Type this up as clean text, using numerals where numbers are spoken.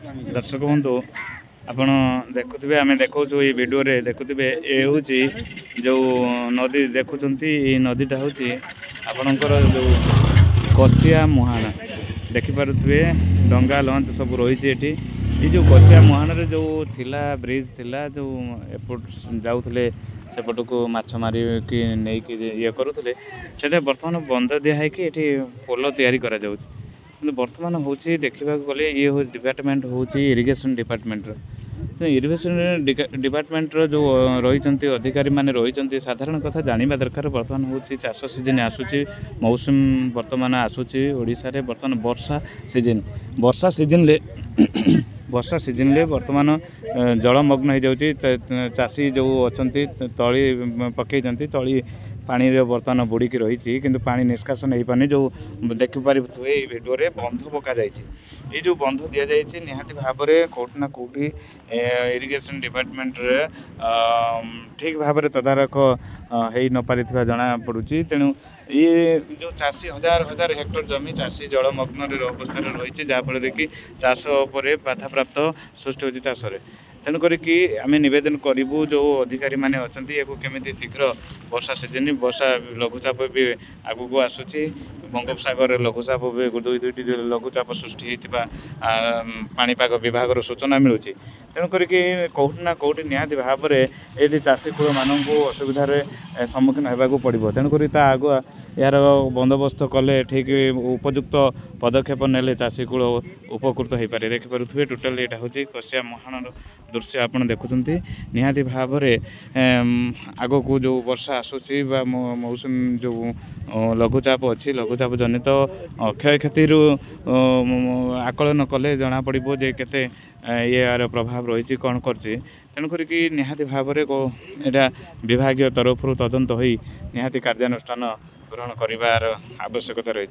दर्शक बंधु आपण देखुवे आम देखु ये वीडियो रे देखुवे ये हूँ जो नदी देखुं नदीटा हूँ आपणकर जो कसिया मुहाण देखिपे डंगा लंच सब रही ये जो कसिया मुहाण रे जो थिला ब्रिज थिला जो एपट जाऊे सेपट को माछ मारी कि नहीं कि ये करुले से बर्तमान बंद दिखाई ये पोल तैयारी करा जाउछि। बर्तमान हूँ देखा गले ये डिपार्टमेंट हूँ इरिगेशन डिपार्टमेंट इरिगेशन डिपार्टमेंट जो रही अधिकारी माने रही साधारण कथा जानिबा दरकार। बर्तमान हूँ चाष सीजन आसूची मौसम बर्तमान आसूची ओडिशा रे बर्तमान वर्षा सीजन वर्षा सीजन ले बर्तमान जलमग्न हो जाउची चाषी जो अच्छा तली पकई तली पानी रे बर्तमान बुड़ीकी रही किंतु पानी निष्कासन हो पानी जो देखिपारे भिडियो रे बंध पका ये जो बंध दि जाए निहाती भाव में कौटि ना कौटि इरिगेशन डिपार्टमेंट रे ठीक भाव में तदारख हो न पारि जना पड़ुची। तेणु ये जो चाषी हजार हजार हेक्टर जमी चाषी जलमग्न अवस्था रही जहाँफल कि चाष पर बाधा प्राप्त सृष्टि होती चाष तेणुक आम नवेदन करूँ जो अधिकारी मैंने अच्छा ये केमी शीघ्र वर्षा सीजन वर्षा लघुचाप भी आगू को आसूची बंगोपसागर लघुचाप भी दुई दुईटी लघुचाप सृष्टि होता पाणीपाग विभाग सूचना मिलूँ। तेणुक कौटि ना कौटि निहाती भाव में ये चाषी कूल मानक असुविधार सम्मुखीन होगा पड़ो। तेणुक आगुआ यार बंदोबस्त कले ठीक उपयुक्त पदक्षेप नेले चाषी कूल उपकृत हो पारे। देखिपे टोटाल यहाँ हूँ कसिया मुहाण दृश्य आप देखुं निहाती भाव में आग को जो वर्षा आसूची मौसम जो लघुचाप अच्छी लघुचाप जनित क्षय क्षति आकलन कले जना पड़ो जे केते यार प्रभाव रही कौन कर तेणुक निहाती भाव में यहाँ विभागीय तरफ तदंत हो निहाती कार्यानुष्ठान ग्रहण करार आवश्यकता रही।